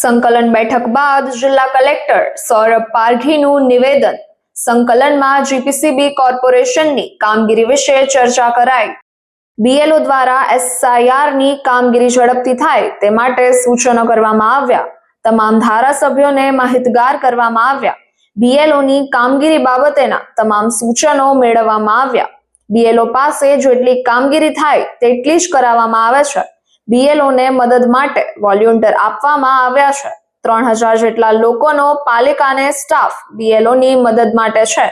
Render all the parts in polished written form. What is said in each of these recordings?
સંકલન બેઠક બાદ જિલ્લા કલેક્ટર સૌરભ પારઘીનું નિવેદન. સંકલનમાં જીપીસીબી કોર્પોરેશનની કામગીરી વિશે ચર્ચા કરાઈ. બીએલઓ દ્વારા એસઆઈઆરની કામગીરી ઝડપથી થાય તે માટે સૂચનો કરવામાં આવ્યા. તમામ ધારાસભ્યોને માહિતગાર કરવામાં આવ્યા. બીએલઓની કામગીરી બાબતેના તમામ સૂચનો મેળવવામાં આવ્યા. બીએલઓ પાસે જેટલી કામગીરી થાય તેટલી જ કરાવવામાં આવે છે. બીએલઓને મદદ માટે વોલ્યુન્ટિયર આપવામાં આવ્યા છે. 3000 જેટલા લોકોનો પાલિકાને સ્ટાફ બીએલઓની મદદ માટે છે.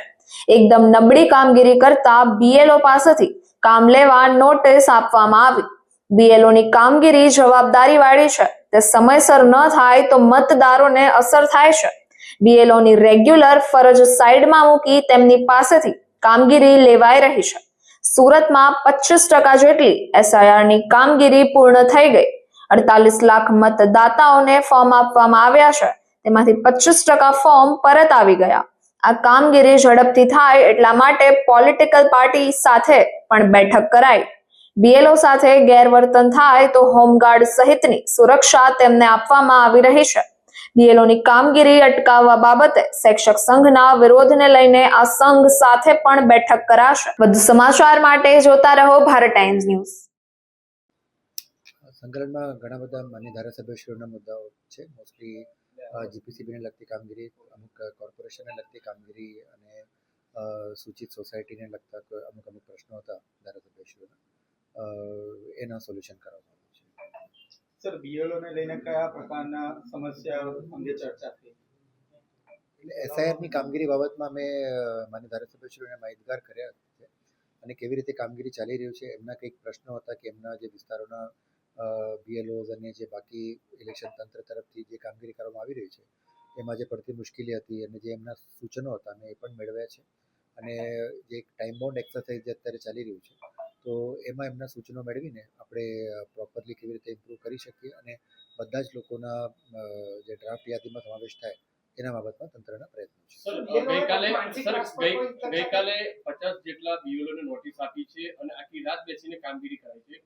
એકદમ નબળી કામગીરી કરતા બીએલઓ પાસેથી કામ લેવા નોટિસ આપવામાં આવી. બીએલઓની કામગીરી જવાબદારીવાળી છે, તે સમયસર ન થાય તો મતદારોને અસર થાય છે. બીએલઓની રેગ્યુલર ફરજ સાઈડમાં મૂકી તેમની પાસેથી કામગીરી લેવાઈ રહી છે. સુરતમાં 25% જેટલી એસઆઈઆરની કામગીરી પૂર્ણ થઈ ગઈ. 48 લાખ મતદાતાઓને ફોર્મ આપવામાં આવ્યા છે. તેમાંથી 25% ફોર્મ પરત આવી ગયા. આ કામગીરી ઝડપથી થાય એટલા માટે પોલિટિકલ પાર્ટી સાથે પણ બેઠક કરાઈ. બીએલઓ સાથે ગેરવર્તન થાય તો હોમગાર્ડ સહિતની સુરક્ષા તેમને આપવામાં આવી રહી છે. બીએલઓની કામગીરી અટકાવવા બાબતે શિક્ષક સંઘના વિરોધને લઈને આ સંઘ સાથે પણ બેઠક કરાશે. વધુ સમાચાર માટે જોતા રહો ભારત ટાઈમ્સ ન્યૂઝ. સંકલનમાં ઘણા બધા માન્ય ધારાસભ્યશ્રીઓના મુદ્દાઓ છે. મોસ્ટલી જીપીસીબીને લગતી કામગીરી, અમુક કોર્પોરેશનને લગતી કામગીરી અને સૂચિત સોસાયટીને લગતા અમુક પ્રશ્નો હતા ધારાસભ્યશ્રીઓના, એના સોલ્યુશન કરવામાં આવ્યું છે. સર, બીએલઓને લઈને કયા પ્રકારના સમસ્યાઓ અંગે ચર્ચા થઈ? એટલે એસઆઈઆરની કામગીરી બાબતમાં અમે માન્ય ધારાસભ્યશ્રીઓને માહિતગાર કર્યા છે અને કેવી રીતે કામગીરી ચાલી રહ્યું છે. એમના કંઈક પ્રશ્નો હતા કે એમના જે વિસ્તારોના બીએલઓઝ અને જે બાકી ઇલેક્શન તંત્ર તરફથી જે કામગીરી કરવામાં આવી રહી છે એમાં જે પડતી મુશ્કેલી હતી અને જે એમના સૂચનો હતા અમે એ પણ મેળવ્યા છે. અને જે એક ટાઈમ બાઉન્ડ એક્સરસાઇઝ જે અત્યારે ચાલી રહ્યું છે તો એમાં એમના સૂચનો મેળવીને આપણે પ્રોપરલી કેવી રીતે ઇમ્પ્રૂવ કરી શકીએ અને બધા જ લોકોના જે ડ્રાફ્ટ યાદીમાં સમાવેશ થાય એના બાબતમાં તંત્રના પ્રયત્નો છે. ગઈકાલે 50 જેટલા બીએલઓને નોટિસ આપી છે અને આખી રાત બેસીને કામગીરી કરાઈ છે.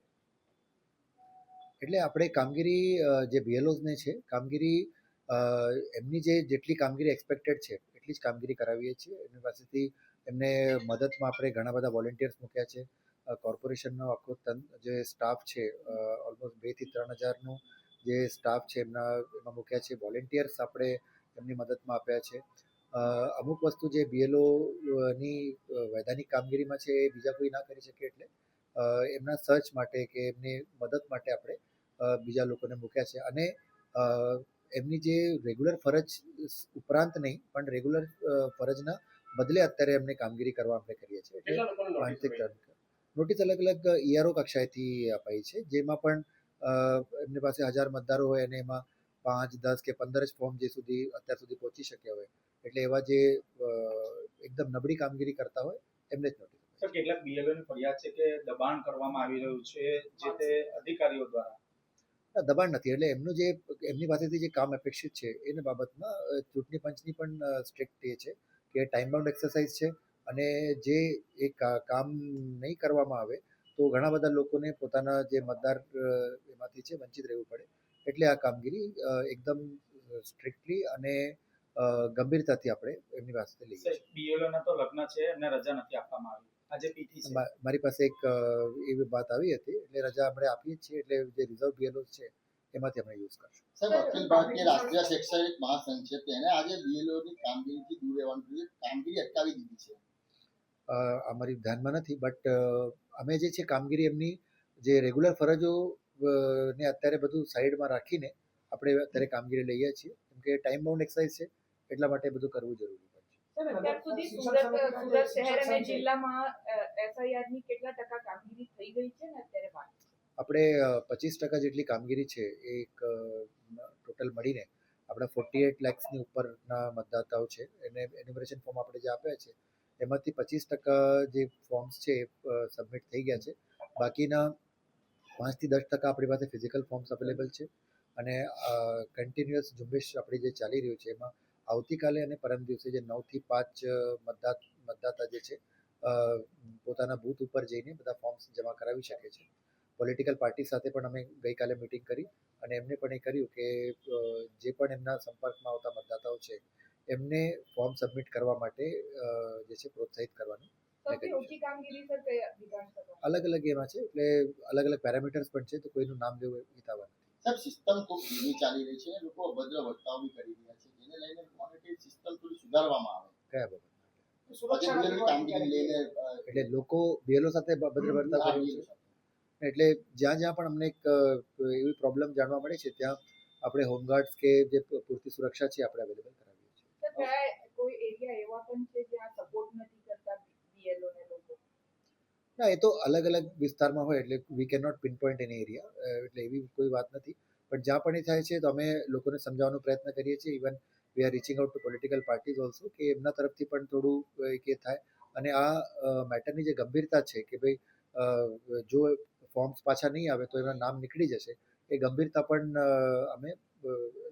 એટલે આપણે કામગીરી જે બીએલઓઝને છે કામગીરી એમની જેટલી કામગીરી એક્સપેક્ટેડ છે એટલી જ કામગીરી કરાવીએ છીએ. એમની પાસેથી એમને મદદમાં આપણે ઘણા બધા વોલેન્ટિયર્સ મૂક્યા છે. કોર્પોરેશનનો આખો જે સ્ટાફ છે ઓલમોસ્ટ 2 થી 3000નું જે સ્ટાફ છે એમાં મૂક્યા છે. વોલેન્ટિયર્સ આપણે એમની મદદમાં આપ્યા છે. અમુક વસ્તુ જે બીએલઓની વૈધાનિક કામગીરીમાં છે એ બીજા કોઈ ના કરી શકે એટલે એમના સર્ચ માટે કે એમની મદદ માટે આપણે બીજા લોકોને મૂક્યા છે. અને એમની જે રેગ્યુલર ફરજ ઉપરાંત નહીં પણ રેગ્યુલર ફરજના બદલે અત્યારે એમને કામગીરી કરવા આપણે કરીએ છીએ. એટલે માનસિક નોટિસ અલગ અલગ ઈઆરઓ કક્ષાએથી અપાઈ છે, જેમાં પણ એમની પાસે 1000 મતદારો હોય અને એમાં 5, 10 કે 15 જ ફોર્મ જે સુધી અત્યાર સુધી પહોંચી શક્યા હોય એટલે એવા જે એકદમ નબળી કામગીરી કરતા હોય એમને જ નોટિસ. સર, કેટલાક બીએલઓની ફરિયાદ છે કે દબાણ કરવામાં આવી રહ્યું છે જે તે અધિકારીઓ દ્વારા. દબાણ નથી, એટલે એમનું જે એમની પાસેથી જે કામ અપેક્ષિત છે એના બાબતમાં ચૂંટણી પંચની પણ સ્ટ્રિક્ટ એ છે કે ટાઈમ બાઉન્ડ એક્સરસાઇઝ છે અને જે એ કામ નહીં કરવામાં આવે તો ઘણા બધા લોકોને પોતાના જે મતદાર એમાંથી છે વંચિત રહેવું પડે. એટલે આ કામગીરી એકદમ સ્ટ્રિક્ટલી અને ગંભીરતાથી આપણે એમની પાસેથી લઈએ છીએ. બીએલઓના તો લગ્ન છે એમને રજા નથી આપવામાં આવી. આજે પીટી છે. મારી પાસે એક એવી વાત આવી હતી એટલે રજા આપણે આપીએ છીએ. એટલે જે રિઝર્વ બીએલઓ છે એમાંથી આપણે યુઝ કરશું. સર, અખિલ ભારતીય રાષ્ટ્રીય શૈક્ષણિક મહાસંઘ છે તેને આજે બીએલઓની કામગીરીથી દૂર રહેવાનું જોઈએ, કામગીરી અટકાવી દીધી છે. અમારી ધ્યાનમાં નથી, બટ અમે જે છે કામગીરી એમની જે રેગ્યુલર ફરજો ને અત્યારે બધું સાઈડમાં રાખીને આપણે અત્યારે કામગીરી લઈએ છીએ. કેમ કે ટાઈમ બાઉન્ડ એક્સરસાઇઝ છે એટલા માટે બધું કરવું જરૂરી છે. અત્યાર સુધી સુરત શહેર અને જિલ્લામાં એસઆઈઆરની કેટલા ટકા કામગીરી થઈ ગઈ છે ને અત્યારે બાકી? આપણે 25% જેટલી કામગીરી છે એ એક ટોટલ મળીને આપણા 48 લાખની ઉપરના મતદાતાઓ છે એને એન્યુમરેશન ફોર્મ આપણે જે આપ્યા છે એમાંથી 25% જે ફોર્મ્સ છે એ સબમિટ થઈ ગયા છે. બાકીના 5 થી 10% આપણી પાસે ફિઝિકલ ફોર્મ્સ અવેલેબલ છે. અને કન્ટિન્યુઅસ ઝુંબેશ આપણી જે ચાલી રહ્યું છે એમાં આવતીકાલે અને પરમ દિવસે જે 9 થી 5 મતદાતા જે છે પોતાના બૂથ ઉપર જઈને બધા ફોર્મ્સ જમા કરાવી શકે છે. પોલિટિકલ પાર્ટી સાથે પણ અમે ગઈકાલે મિટિંગ કરી અને એમને પણ એ કર્યું કે જે પણ એમના સંપર્કમાં આવતા મતદાતાઓ છે એમને ફોર્મ સબમિટ કરવા માટે જે છે પ્રોત્સાહિત કરવાનું સૌથી ઓછી કામગીરી સર કયા વિધાનસભા અલગ અલગ એમાં છે, એટલે અલગ અલગ પેરામીટર્સ પણ છે, તો કોઈનું નામ લેવું એ હિતાવહ નથી. સાહેબ સિસ્ટમ ખૂબ ધીમી ચાલી રહી છે અને લોકો અભદ્ર વર્તાવ બી કરી રહ્યા છે, જેને લઈને મને કે સિસ્ટમ થોડી સુધારવામાં આવે. કયા બાબત? આજે BLO કામગીરી લઈને એટલે લોકો BLO સાથે ભદ્ર વર્તાવ આ કર્યો છે, BLO એટલે જ્યાં જ્યાં પણ અમને એક એવી પ્રોબ્લેમ જાણવા મળે છે ત્યાં આપણે હોમગાર્ડ્સ કે જે પૂરતી સુરક્ષા છે આપણે અવેલેબલ કરાવીએ છીએ. સર કયા કોઈ એરિયા એવા પણ છે જ્યાં સપોર્ટ નથી કરતા બીએલઓ ને લોકો? ના, એ તો અલગ અલગ વિસ્તારમાં હોય એટલે we can not pinpoint any area, એટલે એવી કોઈ વાત નથી, પણ જ્યાં પણ એ થાય છે તો અમે લોકોને સમજાવવાનો પ્રયત્ન કરીએ છીએ. Even we are reaching out to political parties also કે એમના તરફથી પણ થોડું કે થાય અને આ મેટરની જે ગંભીરતા છે કે ભાઈ જો ફોર્મ્સ પાછા નહીં આવે તો એના નામ નીકળી જશે, એ ગંભીરતા પણ અમે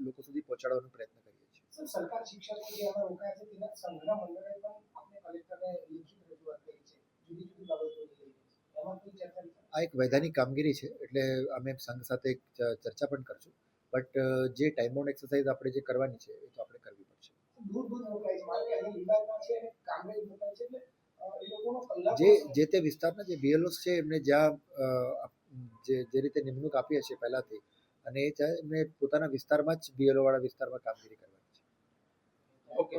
લોકો સુધી પહોંચાડવાનો પ્રયત્ન કરીએ છીએ. સર, સરકાર શિક્ષકો જે આમાં રોકાયા છે તેના સંઘના મંડળે પણ આપણે કલેક્ટરને લેખિત રજૂઆત કરી છે જુદી જુદી બાબતોને લઈને, એમાં કોઈ ચર્ચા નથી? આ એક વૈધાનિક કામગીરી છે, એટલે અમે સંઘ સાથે એક ચર્ચા પણ કરશું, બટ જે ટાઈમ બાઉન્ડ એક્સરસાઇઝ આપણે જે કરવાની છે એ તો આપણે કરવી પડશે. દૂર દૂર મોકલાય છે, મારે અહીં લીંબાયતમાં છે અને કામરેજ મોકલાય છે, એટલે એ લોકોનો કલાક જે તે વિસ્તારના જે BLOs છે એમને જ્યાં જે રીતે નિમણૂક આપી હશે પહેલાથી, અને એ એમને પોતાના વિસ્તારમાં જ BLO વાળા વિસ્તારમાં કામગીરી કરવાની છે. ઓકે.